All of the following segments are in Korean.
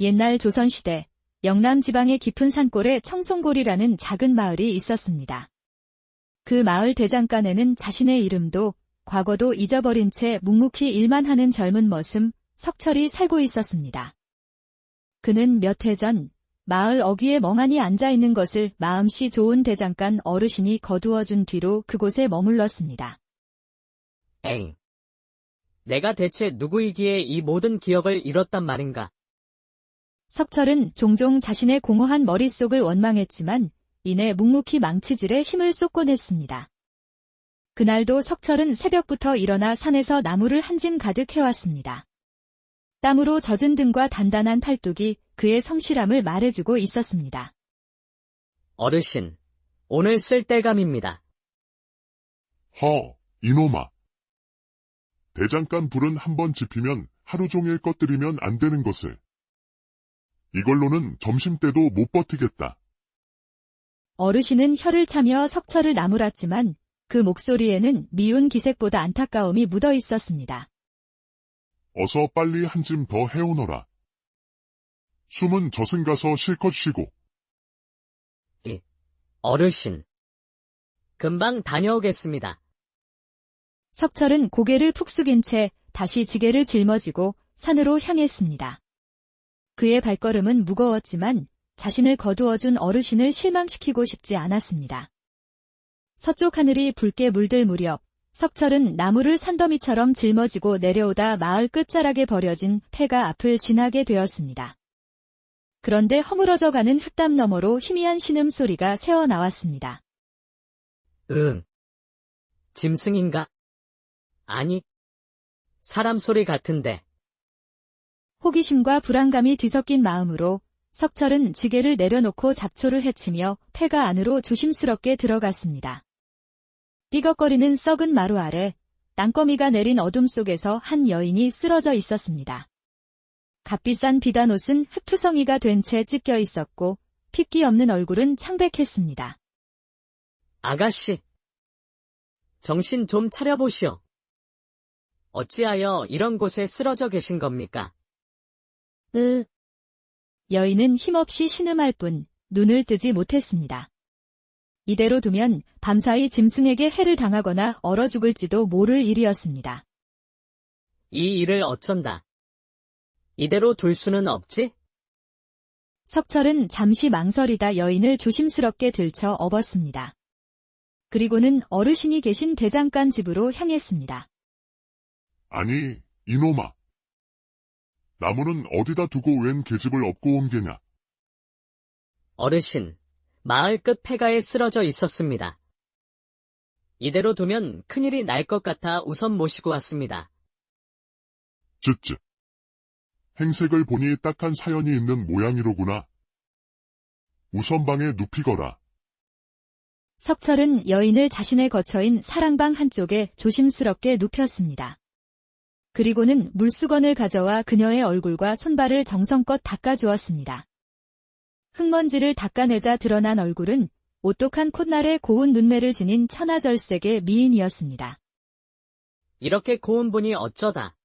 옛날 조선시대 영남 지방의 깊은 산골에 청송골이라는 작은 마을이 있었습니다. 그 마을 대장간에는 자신의 이름도 과거도 잊어버린 채 묵묵히 일만 하는 젊은 머슴 석철이 살고 있었습니다. 그는 몇 해 전 마을 어귀에 멍하니 앉아있는 것을 마음씨 좋은 대장간 어르신이 거두어준 뒤로 그곳에 머물렀습니다. 에잉. 내가 대체 누구이기에 이 모든 기억을 잃었단 말인가? 석철은 종종 자신의 공허한 머릿속을 원망했지만 이내 묵묵히 망치질에 힘을 쏟곤 했습니다. 그날도 석철은 새벽부터 일어나 산에서 나무를 한 짐 가득 해왔습니다. 땀으로 젖은 등과 단단한 팔뚝이 그의 성실함을 말해주고 있었습니다. 어르신, 오늘 쓸데감입니다. 이놈아. 대장간 불은 한번 지피면 하루 종일 꺼뜨리면 안 되는 것을. 이걸로는 점심때도 못 버티겠다. 어르신은 혀를 차며 석철을 나무랐지만 그 목소리에는 미운 기색보다 안타까움이 묻어 있었습니다. 어서 빨리 한 짐 더 해오너라. 숨은 저승 가서 실컷 쉬고. 어르신. 금방 다녀오겠습니다. 석철은 고개를 푹 숙인 채 다시 지게를 짊어지고 산으로 향했습니다. 그의 발걸음은 무거웠지만 자신을 거두어준 어르신을 실망시키고 싶지 않았습니다. 서쪽 하늘이 붉게 물들 무렵 석철은 나무를 산더미처럼 짊어지고 내려오다 마을 끝자락에 버려진 폐가 앞을 지나게 되었습니다. 그런데 허물어져가는 흙담 너머로 희미한 신음소리가 새어나왔습니다. 짐승인가? 아니, 사람 소리 같은데. 호기심과 불안감이 뒤섞인 마음으로 석철은 지게를 내려놓고 잡초를 헤치며 폐가 안으로 조심스럽게 들어갔습니다. 삐걱거리는 썩은 마루 아래 땅거미가 내린 어둠 속에서 한 여인이 쓰러져 있었습니다. 값비싼 비단 옷은 흙투성이가 된 채 찢겨 있었고 핏기 없는 얼굴은 창백했습니다. 아가씨, 정신 좀 차려보시오. 어찌하여 이런 곳에 쓰러져 계신 겁니까? 여인은 힘없이 신음할 뿐 눈을 뜨지 못했습니다. 이대로 두면 밤사이 짐승에게 해를 당하거나 얼어 죽을지도 모를 일이었습니다. 이 일을 어쩐다. 이대로 둘 수는 없지? 석철은 잠시 망설이다 여인을 조심스럽게 들쳐 업었습니다. 그리고는 어르신이 계신 대장간 집으로 향했습니다. 아니, 이놈아. 나무는 어디다 두고 웬 계집을 업고 온 게냐? 어르신, 마을 끝 폐가에 쓰러져 있었습니다. 이대로 두면 큰일이 날 것 같아 우선 모시고 왔습니다. 쯧쯧. 행색을 보니 딱한 사연이 있는 모양이로구나. 우선 방에 눕히거라. 석철은 여인을 자신의 거처인 사랑방 한쪽에 조심스럽게 눕혔습니다. 그리고는 물수건을 가져와 그녀의 얼굴과 손발을 정성껏 닦아주었습니다. 흙먼지를 닦아내자 드러난 얼굴은 오똑한 콧날에 고운 눈매를 지닌 천하절색의 미인이었습니다. 이렇게 고운 분이 어쩌다.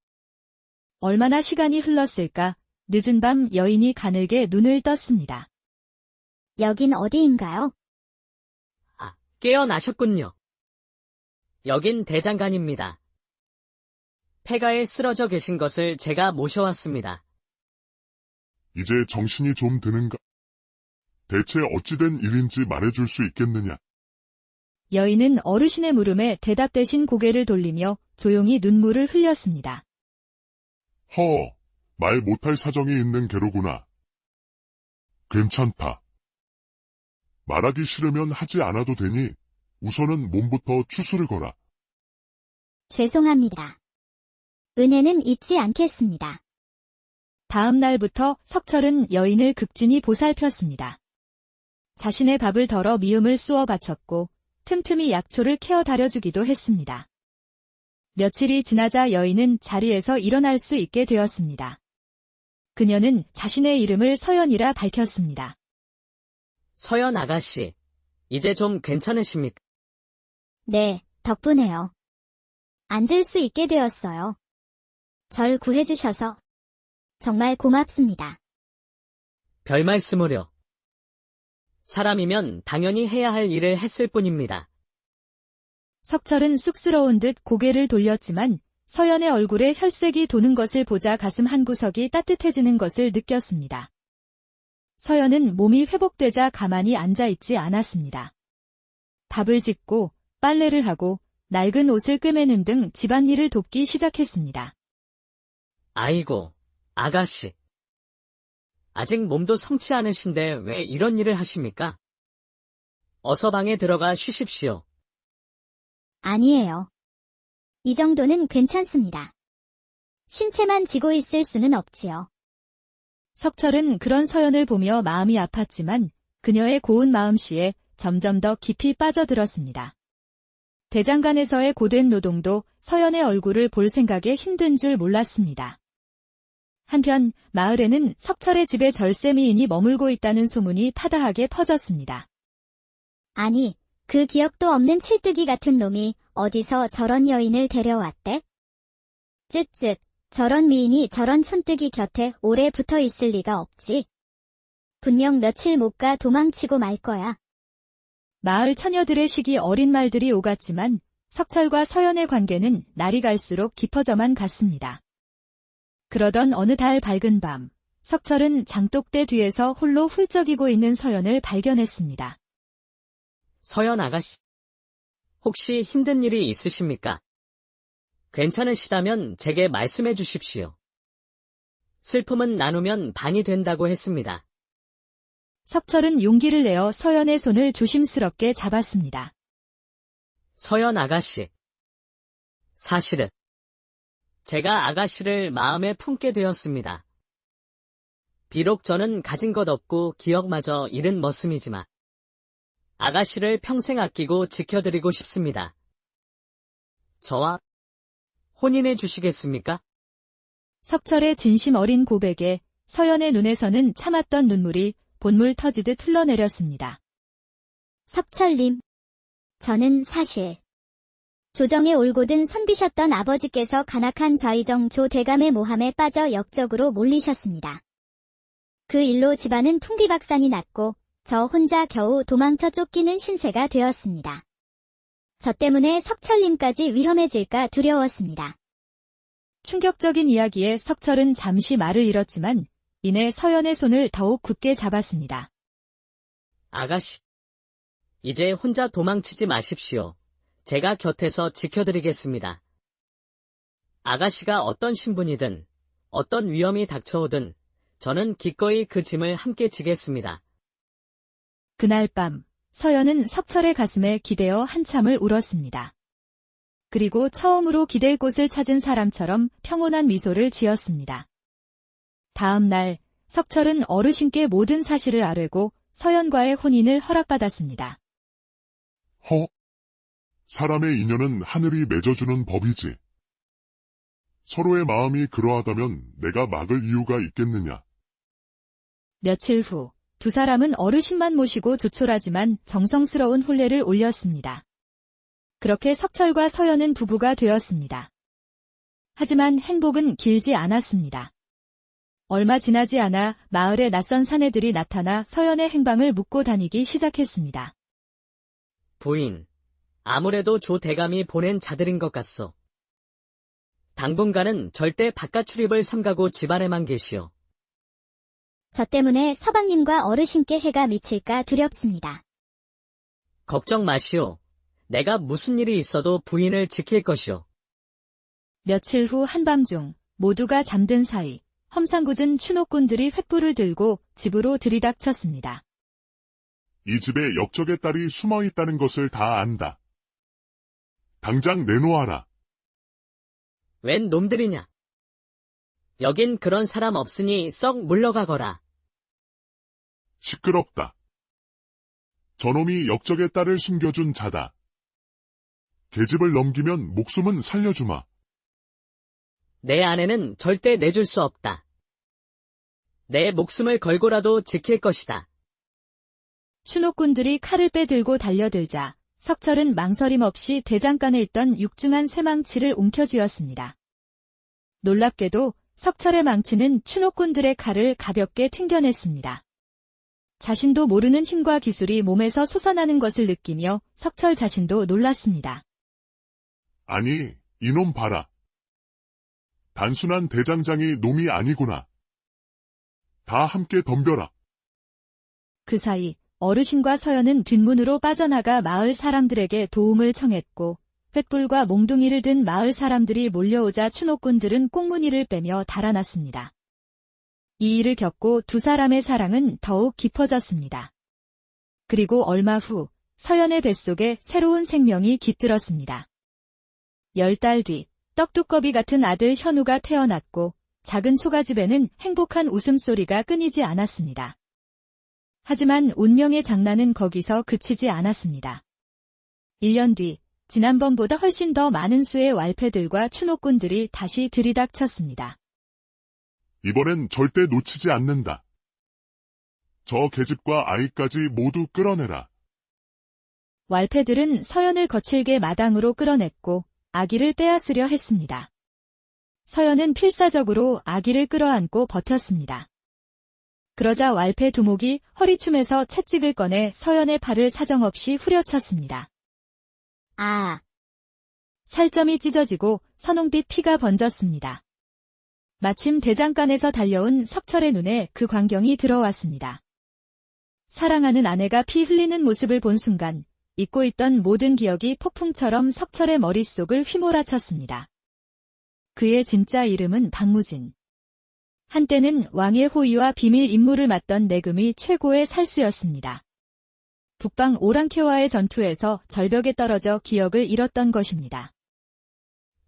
얼마나 시간이 흘렀을까? 늦은 밤 여인이 가늘게 눈을 떴습니다. 여긴 어디인가요? 깨어나셨군요. 여긴 대장간입니다. 폐가에 쓰러져 계신 것을 제가 모셔왔습니다. 이제 정신이 좀 드는가? 대체 어찌된 일인지 말해줄 수 있겠느냐? 여인은 어르신의 물음에 대답 대신 고개를 돌리며 조용히 눈물을 흘렸습니다. 말 못할 사정이 있는 게로구나. 괜찮다. 말하기 싫으면 하지 않아도 되니 우선은 몸부터 추스르 거라. 죄송합니다. 은혜는 잊지 않겠습니다. 다음 날부터 석철은 여인을 극진히 보살폈습니다. 자신의 밥을 덜어 미음을 쑤어 바쳤고 틈틈이 약초를 캐어 다려주기도 했습니다. 며칠이 지나자 여인은 자리에서 일어날 수 있게 되었습니다. 그녀는 자신의 이름을 서연이라 밝혔습니다. 서연 아가씨, 이제 좀 괜찮으십니까? 네, 덕분에요. 앉을 수 있게 되었어요. 절 구해주셔서 정말 고맙습니다. 별 말씀을요. 사람이면 당연히 해야 할 일을 했을 뿐입니다. 석철은 쑥스러운 듯 고개를 돌렸지만 서연의 얼굴에 혈색이 도는 것을 보자 가슴 한구석이 따뜻해지는 것을 느꼈습니다. 서연은 몸이 회복되자 가만히 앉아있지 않았습니다. 밥을 짓고 빨래를 하고 낡은 옷을 꿰매는 등 집안일을 돕기 시작했습니다. 아이고, 아가씨. 아직 몸도 성치 않으신데 왜 이런 일을 하십니까? 어서 방에 들어가 쉬십시오. 아니에요. 이 정도는 괜찮습니다. 신세만 지고 있을 수는 없지요. 석철은 그런 서연을 보며 마음이 아팠지만 그녀의 고운 마음씨에 점점 더 깊이 빠져들었습니다. 대장간에서의 고된 노동도 서연의 얼굴을 볼 생각에 힘든 줄 몰랐습니다. 한편 마을에는 석철의 집에 절세미인이 머물고 있다는 소문이 파다하게 퍼졌습니다. 아니, 그 기억도 없는 칠뜨기 같은 놈이 어디서 저런 여인을 데려왔대? 쯧쯧, 저런 미인이 저런 촌뜨기 곁에 오래 붙어 있을 리가 없지. 분명 며칠 못 가 도망치고 말 거야. 마을 처녀들의 시기 어린 말들이 오갔지만 석철과 서연의 관계는 날이 갈수록 깊어져만 갔습니다. 그러던 어느 달 밝은 밤, 석철은 장독대 뒤에서 홀로 훌쩍이고 있는 서연을 발견했습니다. 서연 아가씨. 혹시 힘든 일이 있으십니까? 괜찮으시다면 제게 말씀해 주십시오. 슬픔은 나누면 반이 된다고 했습니다. 석철은 용기를 내어 서연의 손을 조심스럽게 잡았습니다. 서연 아가씨. 사실은 제가 아가씨를 마음에 품게 되었습니다. 비록 저는 가진 것 없고 기억마저 잃은 머슴이지만 아가씨를 평생 아끼고 지켜드리고 싶습니다. 저와 혼인해 주시겠습니까? 석철의 진심 어린 고백에 서연의 눈에서는 참았던 눈물이 본물 터지듯 흘러내렸습니다. 석철님, 저는 사실 조정에 올곧은 선비셨던 아버지께서 간악한 좌의정 조 대감의 모함에 빠져 역적으로 몰리셨습니다. 그 일로 집안은 풍비박산이 났고 저 혼자 겨우 도망쳐 쫓기는 신세가 되었습니다. 저 때문에 석철님까지 위험해질까 두려웠습니다. 충격적인 이야기에 석철은 잠시 말을 잃었지만 이내 서연의 손을 더욱 굳게 잡았습니다. 아가씨. 이제 혼자 도망치지 마십시오. 제가 곁에서 지켜드리겠습니다. 아가씨가 어떤 신분이든 어떤 위험이 닥쳐오든 저는 기꺼이 그 짐을 함께 지겠습니다. 그날 밤 서연은 석철의 가슴에 기대어 한참을 울었습니다. 그리고 처음으로 기댈 곳을 찾은 사람처럼 평온한 미소를 지었습니다. 다음 날 석철은 어르신께 모든 사실을 아뢰고 서연과의 혼인을 허락받았습니다. 사람의 인연은 하늘이 맺어주는 법이지. 서로의 마음이 그러하다면 내가 막을 이유가 있겠느냐. 며칠 후 두 사람은 어르신만 모시고 조촐하지만 정성스러운 혼례를 올렸습니다. 그렇게 석철과 서연은 부부가 되었습니다. 하지만 행복은 길지 않았습니다. 얼마 지나지 않아 마을에 낯선 사내들이 나타나 서연의 행방을 묻고 다니기 시작했습니다. 부인, 아무래도 조 대감이 보낸 자들인 것 같소. 당분간은 절대 바깥 출입을 삼가고 집안에만 계시오. 저 때문에 서방님과 어르신께 해가 미칠까 두렵습니다. 걱정 마시오. 내가 무슨 일이 있어도 부인을 지킬 것이오. 며칠 후 한밤중 모두가 잠든 사이 험상궂은 추노꾼들이 횃불을 들고 집으로 들이닥쳤습니다. 이 집에 역적의 딸이 숨어 있다는 것을 다 안다. 당장 내놓아라. 웬 놈들이냐? 여긴 그런 사람 없으니 썩 물러가거라. 시끄럽다. 저놈이 역적의 딸을 숨겨준 자다. 계집을 넘기면 목숨은 살려주마. 내 아내는 절대 내줄 수 없다. 내 목숨을 걸고라도 지킬 것이다. 추노꾼들이 칼을 빼들고 달려들자 석철은 망설임 없이 대장간에 있던 육중한 쇠망치를 움켜쥐었습니다. 놀랍게도 석철의 망치는 추노꾼들의 칼을 가볍게 튕겨냈습니다. 자신도 모르는 힘과 기술이 몸에서 솟아나는 것을 느끼며 석철 자신도 놀랐습니다. 아니, 이놈 봐라. 단순한 대장장이 놈이 아니구나. 다 함께 덤벼라. 그 사이 어르신과 서연은 뒷문으로 빠져나가 마을 사람들에게 도움을 청했고 횃불과 몽둥이를 든 마을 사람들이 몰려오자 추노꾼들은 꽁무니를 빼며 달아났습니다. 이 일을 겪고 두 사람의 사랑은 더욱 깊어졌습니다. 그리고 얼마 후 서연의 뱃속에 새로운 생명이 깃들었습니다. 10달 뒤 떡두꺼비 같은 아들 현우가 태어났고 작은 초가집에는 행복한 웃음소리가 끊이지 않았습니다. 하지만 운명의 장난은 거기서 그치지 않았습니다. 1년 뒤 지난번보다 훨씬 더 많은 수의 왈패들과 추노꾼들이 다시 들이닥쳤습니다. 이번엔 절대 놓치지 않는다. 저 계집과 아이까지 모두 끌어내라. 왈패들은 서연을 거칠게 마당으로 끌어냈고 아기를 빼앗으려 했습니다. 서연은 필사적으로 아기를 끌어안고 버텼습니다. 그러자 왈패 두목이 허리춤에서 채찍을 꺼내 서연의 팔을 사정없이 후려쳤습니다. 아, 살점이 찢어지고 선홍빛 피가 번졌습니다. 마침 대장간에서 달려온 석철의 눈에 그 광경이 들어왔습니다. 사랑하는 아내가 피 흘리는 모습을 본 순간 잊고 있던 모든 기억이 폭풍처럼 석철의 머릿속을 휘몰아쳤습니다. 그의 진짜 이름은 박무진. 한때는 왕의 호위와 비밀 임무를 맡던 내금이 최고의 살수였습니다. 북방 오랑캐와의 전투에서 절벽에 떨어져 기억을 잃었던 것입니다.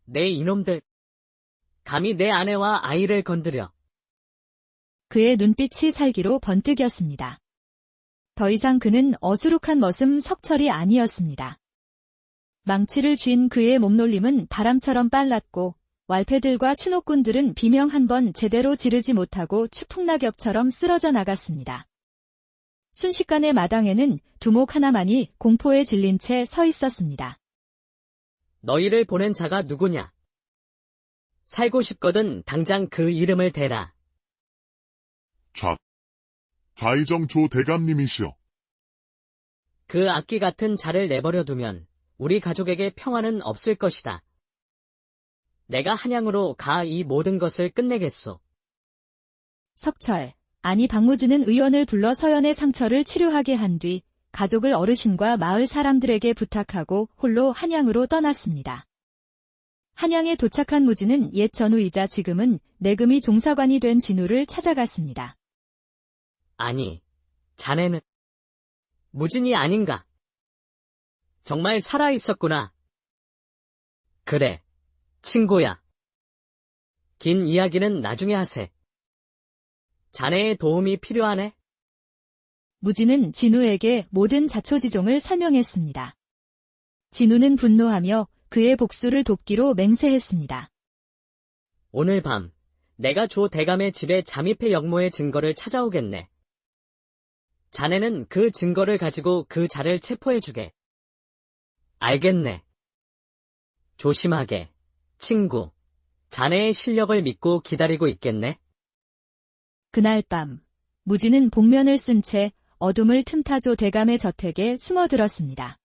내 이놈들. 감히 내 아내와 아이를 건드려. 그의 눈빛이 살기로 번뜩였습니다. 더 이상 그는 어수룩한 머슴 석철이 아니었습니다. 망치를 쥔 그의 몸놀림은 바람처럼 빨랐고 왈패들과 추노꾼들은 비명 한 번 제대로 지르지 못하고 추풍낙엽처럼 쓰러져 나갔습니다. 순식간에 마당에는 두목 하나만이 공포에 질린 채 서 있었습니다. 너희를 보낸 자가 누구냐? 살고 싶거든 당장 그 이름을 대라. 좌이정 조 대감님이시여. 그 악기 같은 자를 내버려 두면 우리 가족에게 평화는 없을 것이다. 내가 한양으로 가 이 모든 것을 끝내겠소. 석철, 아니 박무진은 의원을 불러 서연의 상처를 치료하게 한 뒤 가족을 어르신과 마을 사람들에게 부탁하고 홀로 한양으로 떠났습니다. 한양에 도착한 무진은 옛 전우이자 지금은 내금이 종사관이 된 진우를 찾아갔습니다. 아니, 자네는 무진이 아닌가? 정말 살아있었구나. 그래, 친구야. 긴 이야기는 나중에 하세. 자네의 도움이 필요하네? 무진은 진우에게 모든 자초지종을 설명했습니다. 진우는 분노하며 그의 복수를 돕기로 맹세했습니다. 오늘 밤 내가 조 대감의 집에 잠입해 역모의 증거를 찾아오겠네. 자네는 그 증거를 가지고 그 자를 체포해주게. 알겠네. 조심하게, 친구. 자네의 실력을 믿고 기다리고 있겠네. 그날 밤, 무진은 복면을 쓴 채 어둠을 틈타 조 대감의 저택에 숨어들었습니다.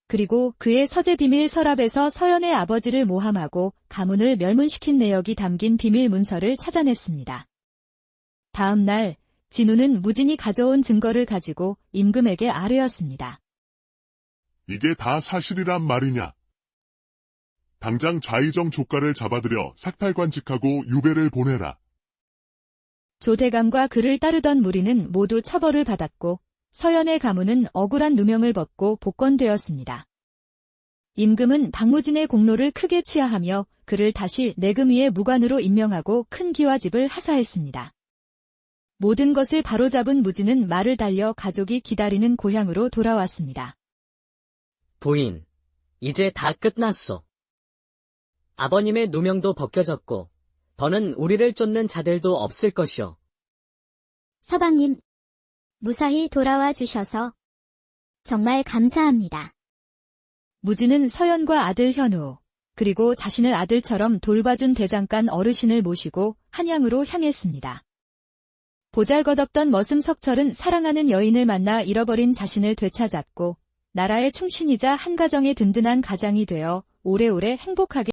그리고 그의 서재 비밀 서랍에서 서연의 아버지를 모함하고 가문을 멸문시킨 내역이 담긴 비밀 문서를 찾아냈습니다. 다음 날, 진우는 무진이 가져온 증거를 가지고 임금에게 아뢰었습니다. 이게 다 사실이란 말이냐? 당장 좌이정 조가를 잡아들여 삭탈관직하고 유배를 보내라. 조대감과 그를 따르던 무리는 모두 처벌을 받았고 서연의 가문은 억울한 누명을 벗고 복권되었습니다. 임금은 박무진의 공로를 크게 치하하며 그를 다시 내금위의 무관으로 임명하고 큰 기와집을 하사했습니다. 모든 것을 바로잡은 무진은 말을 달려 가족이 기다리는 고향으로 돌아왔습니다. 부인, 이제 다 끝났소. 아버님의 누명도 벗겨졌고 더는 우리를 쫓는 자들도 없을 것이오. 서방님, 무사히 돌아와 주셔서 정말 감사합니다. 무진은 서연과 아들 현우, 그리고 자신을 아들처럼 돌봐준 대장간 어르신을 모시고 한양으로 향했습니다. 보잘것없던 머슴 석철은 사랑하는 여인을 만나 잃어버린 자신을 되찾았고 나라의 충신이자 한 가정의 든든한 가장이 되어 오래오래 행복하게